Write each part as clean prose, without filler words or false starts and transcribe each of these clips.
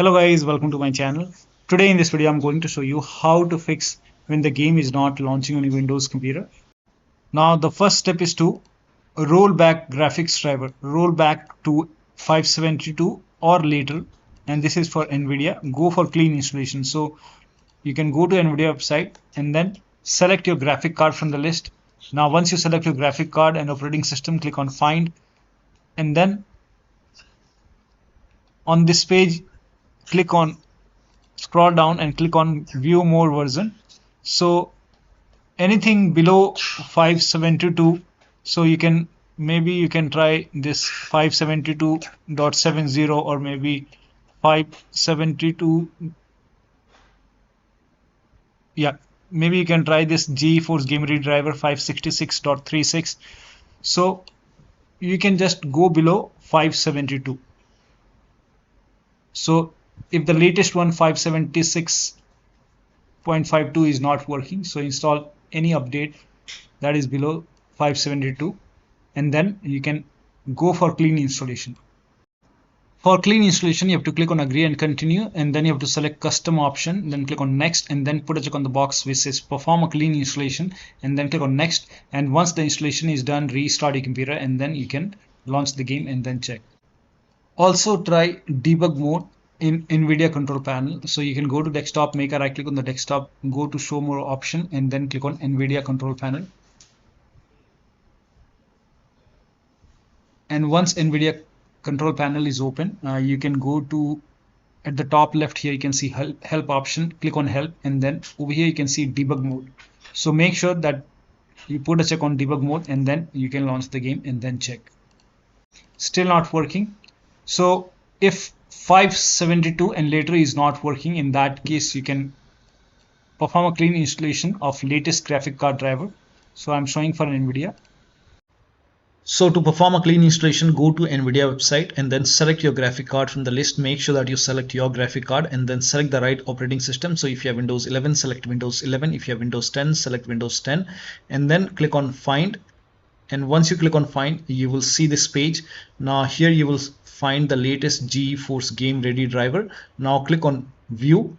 Hello guys, welcome to my channel. Today in this video I'm going to show you how to fix when the game is not launching on your Windows computer. Now the first step is to roll back graphics driver, roll back to 572 or later, and this is for NVIDIA. Go for clean installation. So you can go to NVIDIA website and then select your graphic card from the list. Now once you select your graphic card and operating system, click on find, and then on this page scroll down and click on view more version. So anything below 572, so you can try this 572.70 or maybe 572. Yeah, maybe you can try this GeForce Game Ready driver 566.36. so you can just go below 572. So if the latest one 576.52 is not working, so install any update that is below 572, and then you can go for clean installation. For clean installation, you have to click on agree and continue, and then you have to select custom option, then click on next, and then put a check on the box which says perform a clean installation, and then click on next. And once the installation is done, restart your computer, and then you can launch the game and then check. Also try debug mode in NVIDIA control panel. So you can go to desktop, make a right click on the desktop, go to show more option, and then click on NVIDIA control panel. And once NVIDIA control panel is open, you can go to at the top left here, you can see help option, click on help, and then over here you can see debug mode. So make sure that you put a check on debug mode, and then you can launch the game and then check. Still not working. So if 572 and later is not working, in that case you can perform a clean installation of latest graphic card driver. So I'm showing for NVIDIA. So to perform a clean installation, go to NVIDIA website and then select your graphic card from the list. Make sure that you select your graphic card and then select the right operating system. So if you have Windows 11, select Windows 11. If you have Windows 10, select Windows 10, and then click on find. And once you click on find, you will see this page. Now here you will find the latest GeForce Game Ready driver. Now click on view,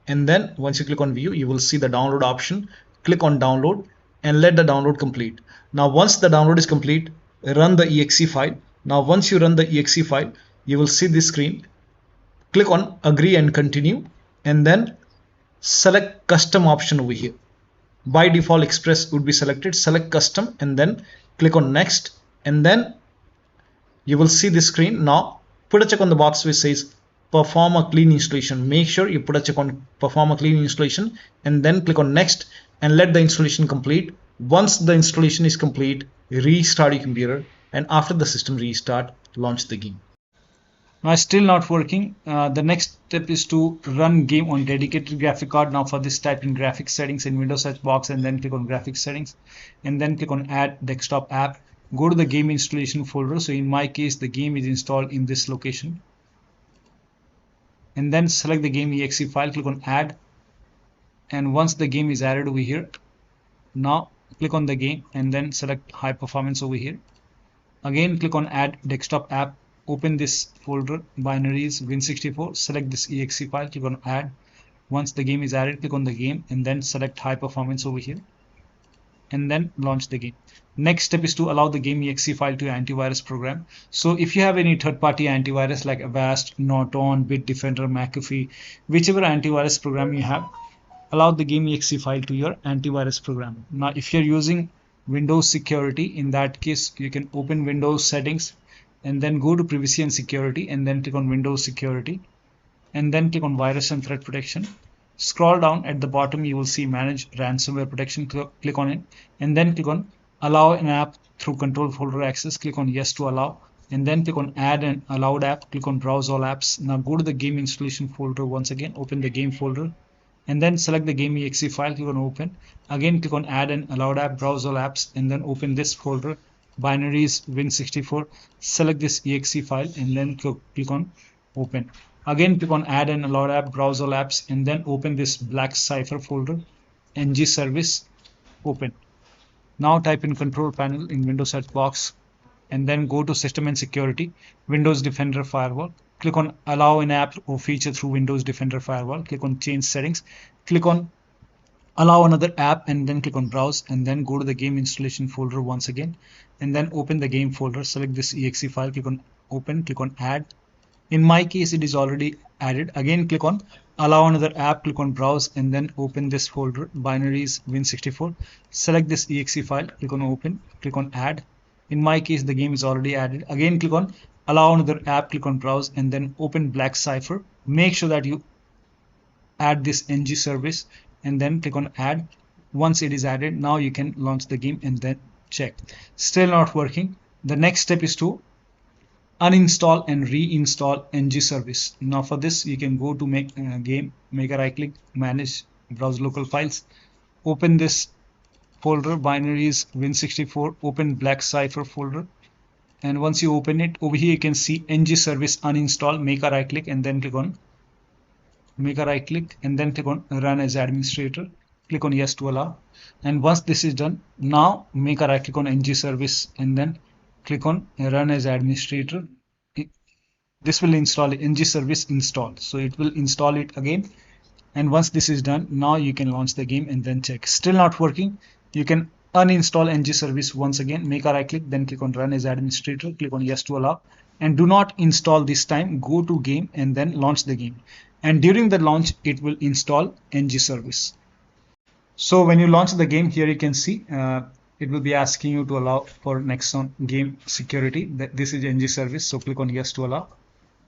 and then once you click on view, you will see the download option. Click on download and let the download complete. Now once the download is complete, run the exe file. Now once you run the exe file, you will see this screen. Click on agree and continue, and then select custom option over here. By default express would be selected. Select custom and then click on next, and then you will see this screen. Now put a check on the box which says perform a clean installation. Make sure you put a check on perform a clean installation, and then click on next and let the installation complete. Once the installation is complete, restart your computer, and after the system restart, launch the game. Now it's still not working. The next step is to run game on dedicated graphic card. Now for this, type in graphics settings in Windows search box, and then click on graphics settings, and then click on add desktop app. Go to the game installation folder. So in my case, the game is installed in this location, and then select the game exe file, click on add, and once the game is added over here, now click on the game and then select high performance over here. Again click on add desktop app, open this folder binaries Win64, select this exe file, click on add. Once the game is added, click on the game and then select high performance over here, and then launch the game. Next step is to allow the game exe file to your antivirus program. So if you have any third-party antivirus like Avast, Norton, Bitdefender, McAfee, whichever antivirus program you have, allow the game exe file to your antivirus program. Now if you're using Windows security, in that case you can open Windows settings and then go to privacy and security, and then click on Windows security, and then click on virus and threat protection. Scroll down at the bottom, you will see manage ransomware protection. Click on it, and then click on allow an app through control folder access. Click on yes to allow, and then click on add an allowed app. Click on browse all apps. Now go to the game installation folder once again, open the game folder, and then select the game exe file, click on open. Again click on add an allowed app, browse all apps, and then open this folder binaries Win64, select this exe file, and then click on open. Again click on add an allowed app, browse all apps, and then open this black cipher folder NGService, open. Now type in control panel in Windows search box, and then go to system and security, Windows Defender firewall, click on allow an app or feature through Windows Defender Firewall, click on change settings, click on allow another app, and then click on browse, and then go to the game installation folder once again, and then open the game folder, select this exe file, click on open, click on add. In my case it is already added. Again click on allow another app, click on browse, and then open this folder, binaries win64, select this exe file, click on open, click on add. In my case the game is already added. Again click on allow another app, click on browse, and then open black cipher. Make sure that you add this NGService, and then click on add. Once it is added, now you can launch the game and then check. Still not working. The next step is to uninstall and reinstall NGService. Now for this you can go to make game, make a right click, manage, browse local files, open this folder, binaries win64, open black cipher folder, and once you open it, over here you can see NGService uninstall. Make a right click and then click on run as administrator, click on yes to allow, and once this is done, now make a right click on NGService and then click on run as administrator. This will install NGService install, so it will install it again, and once this is done, now you can launch the game and then check. Still not working. You can uninstall NGService once again, make a right click, then click on run as administrator, click on yes to allow, and do not install this time. Go to game and then launch the game, and during the launch it will install NGService. So when you launch the game, here you can see it will be asking you to allow for next on game security. This is NGService, so click on yes to allow,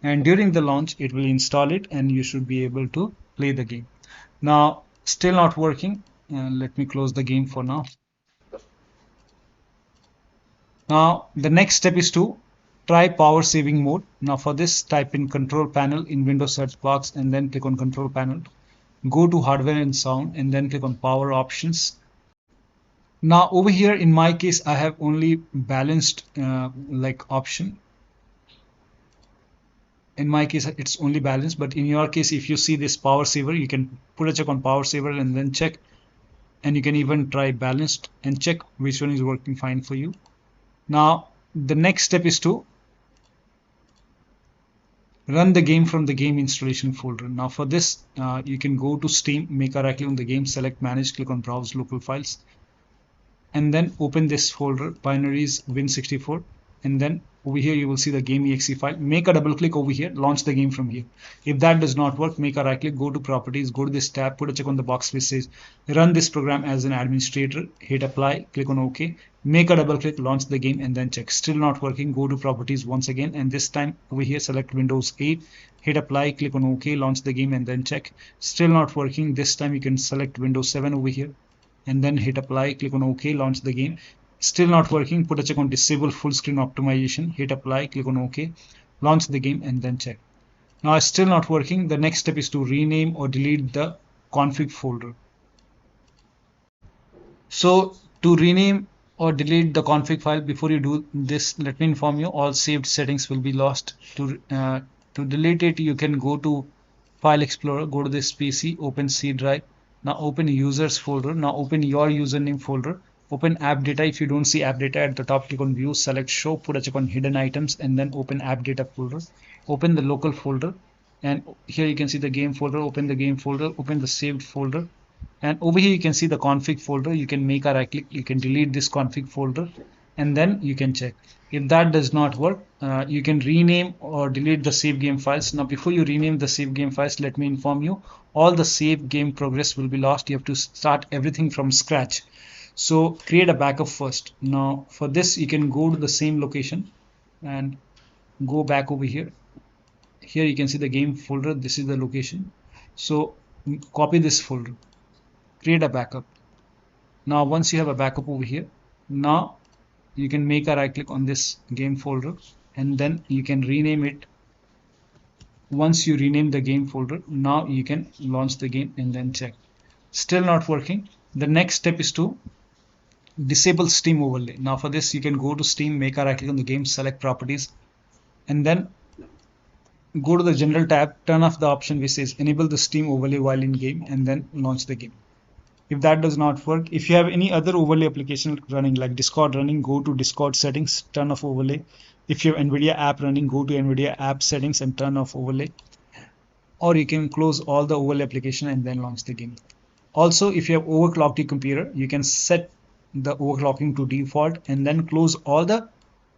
and during the launch it will install it and you should be able to play the game. Now still not working. Let me close the game for now. Now the next step is to try power saving mode. Now for this, type in control panel in Windows search box and then click on control panel, go to hardware and sound and then click on power options. Now over here in my case I have only balanced option. In my case it's only balanced, but in your case if you see this power saver, you can put a check on power saver and then check, and you can even try balanced and check which one is working fine for you. Now the next step is to run the game from the game installation folder. Now for this you can go to Steam, make a right click on the game, select manage, click on browse local files, and then open this folder, binaries win64, and then over here you will see the game exe file. Make a double click over here, launch the game from here. If that does not work, make a right click, go to properties, go to this tab, put a check on the box which says run this program as an administrator, hit apply, click on OK, make a double click, launch the game and then check. Still not working. Go to properties once again, and this time over here select Windows 8, hit apply, click on OK, launch the game and then check. Still not working. This time you can select Windows 7 over here and then hit apply, click on OK, launch the game. Still not working. Put a check on disable full screen optimization, hit apply, click on OK, launch the game and then check. Now it's still not working. The next step is to rename or delete the config folder. So to rename or delete the config file, before you do this, let me inform you all saved settings will be lost. To delete it, you can go to File Explorer, go to this PC, open C drive. Now open users folder. Now open your username folder. Open app data. If you don't see app data at the top, click on view, select show, put a check on hidden items and then open app data folder. Open the local folder, and here you can see the game folder. Open the game folder, open the saved folder, and over here you can see the config folder. You can make a right click, you can delete this config folder and then you can check. If that does not work, you can rename or delete the save game files. Now before you rename the save game files, let me inform you all the save game progress will be lost. You have to start everything from scratch. So create a backup first. Now for this you can go to the same location and go back over here. Here you can see the game folder. This is the location. So copy this folder, create a backup. Now once you have a backup over here, now you can make a right click on this game folder and then you can rename it. Once you rename the game folder, now you can launch the game and then check. Still not working. The next step is to disable Steam overlay. Now for this you can go to Steam, make a right click on the game, select properties and then go to the general tab, turn off the option which says enable the Steam overlay while in game and then launch the game. If that does not work, if you have any other overlay application running like Discord running, go to Discord settings, turn off overlay. If you have NVIDIA app running, go to NVIDIA app settings and turn off overlay, or you can close all the overlay application and then launch the game. Also, if you have overclocked your computer, you can set the overclocking to default and then close all the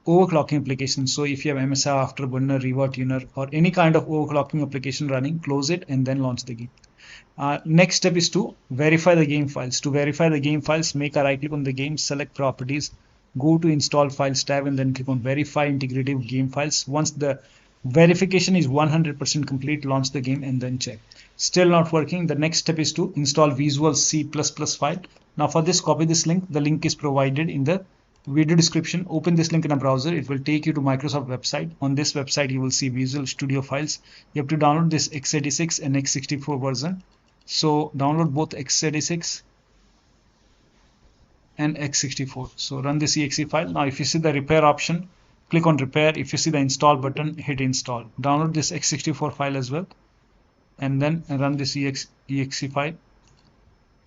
overclocking applications. So if you have MSI, Afterburner, RevaTuner, or any kind of overclocking application running, close it and then launch the game. Next step is to verify the game files. To verify the game files, make a right click on the game, select properties, go to install files tab, and then click on verify integrity of game files. Once the verification is 100% complete, launch the game and then check. Still not working. The next step is to install Visual C++ file. Now for this, copy this link. The link is provided in the video description. Open this link in a browser. It will take you to Microsoft website. On this website, you will see Visual Studio files. You have to download this x86 and x64 version. So download both x86 and x64. So run this exe file. Now if you see the repair option, click on repair. If you see the install button, hit install. Download this x64 file as well, and then run this exe file.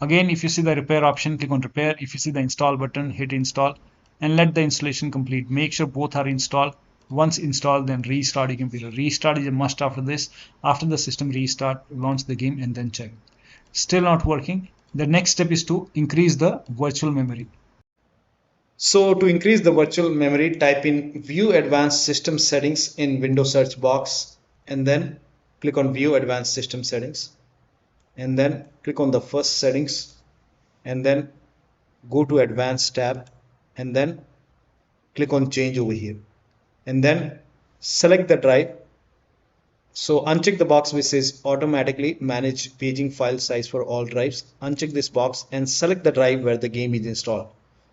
Again, if you see the repair option, click on repair. If you see the install button, hit install and let the installation complete. Make sure both are installed. Once installed, then restart your computer. Restart is a must after this. After the system restart, launch the game and then check. Still not working. The next step is to increase the virtual memory. So to increase the virtual memory, type in View Advanced System Settings in Windows search box and then click on View Advanced System Settings and then click on the first settings and then go to Advanced tab and then click on Change over here and then select the drive. So uncheck the box which says automatically manage paging file size for all drives. Uncheck this box and select the drive where the game is installed.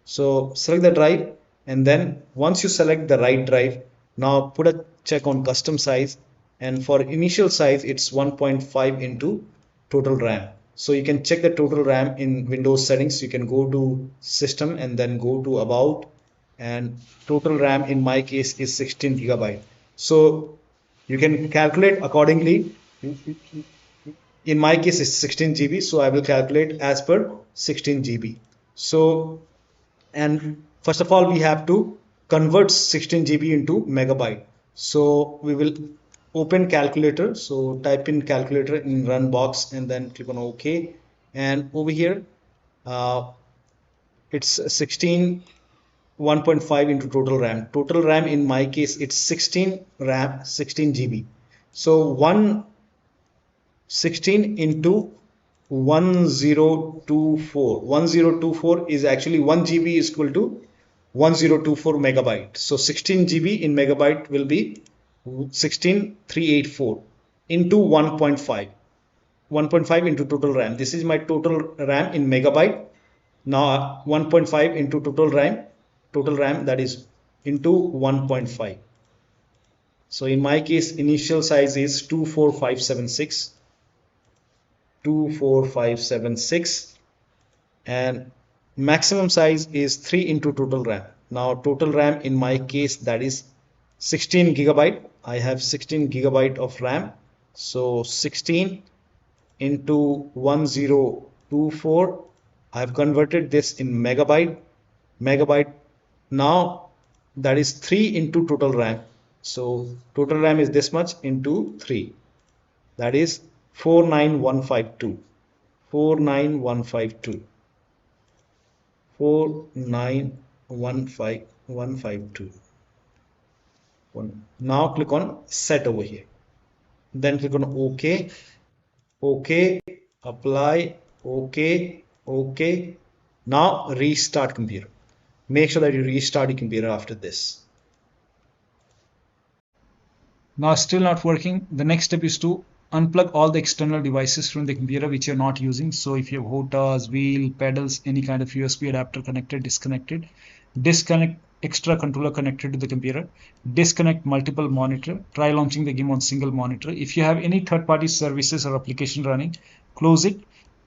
So select the drive and then once you select the right drive, now put a check on custom size, and for initial size it's 1.5 into total RAM. So you can check the total RAM in Windows settings. You can go to system and then go to about, and total RAM in my case is 16 GB. So you can calculate accordingly. In my case it's 16 GB, so I will calculate as per 16 GB. So, and first of all we have to convert 16 GB into megabyte. So we will open calculator. So type in calculator in run box and then click on OK, and over here it's 16 1.5 into total RAM. Total RAM in my case it's 16 RAM 16 GB. So 16 into 1024 is actually 1 GB is equal to 1024 megabyte. So 16 GB in megabyte will be 16384 into 1.5 into total RAM. This is my total RAM in megabyte. Now 1.5 into total RAM, that is into 1.5. So in my case initial size is 24576 and maximum size is 3 into total RAM. Now total RAM in my case that is 16 GB. I have 16 GB of RAM. So 16 into 1024, I have converted this in megabyte. Now that is 3 into total RAM. So total RAM is this much into 3, that is 49152. Now click on set over here, then click on OK, apply, OK. Now restart computer. Make sure that you restart your computer after this. Now still not working. The next step is to unplug all the external devices from the computer which you're not using. So if you have HOTAs, wheel, pedals, any kind of USB adapter connected, disconnected. Disconnect extra controller connected to the computer. Disconnect multiple monitor. Try launching the game on single monitor. If you have any third-party services or application running, close it.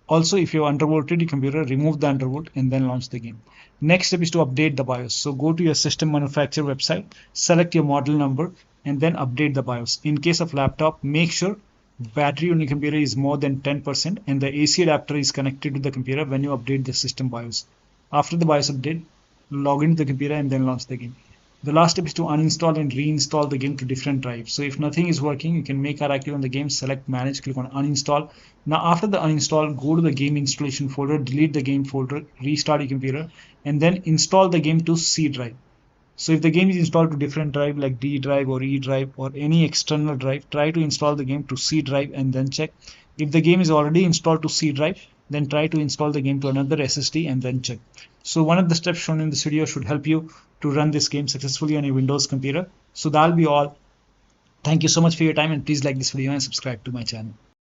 Also, if you have undervolted your computer, remove the undervolt and then launch the game. Next step is to update the BIOS. So go to your system manufacturer website, select your model number, and then update the BIOS. In case of laptop, make sure battery on your computer is more than 10% and the AC adapter is connected to the computer when you update the system BIOS. After the BIOS update, log into the computer and then launch the game. The last step is to uninstall and reinstall the game to different drives. So if nothing is working, you can make R active on the game, select manage, click on uninstall. Now after the uninstall, go to the game installation folder, delete the game folder, restart your computer, and then install the game to C drive. So if the game is installed to different drive like D drive or E drive or any external drive, try to install the game to C drive and then check. If the game is already installed to C drive, then try to install the game to another SSD and then check. So one of the steps shown in this video should help you to run this game successfully on your Windows computer. So that'll be all. Thank you so much for your time, and please like this video and subscribe to my channel.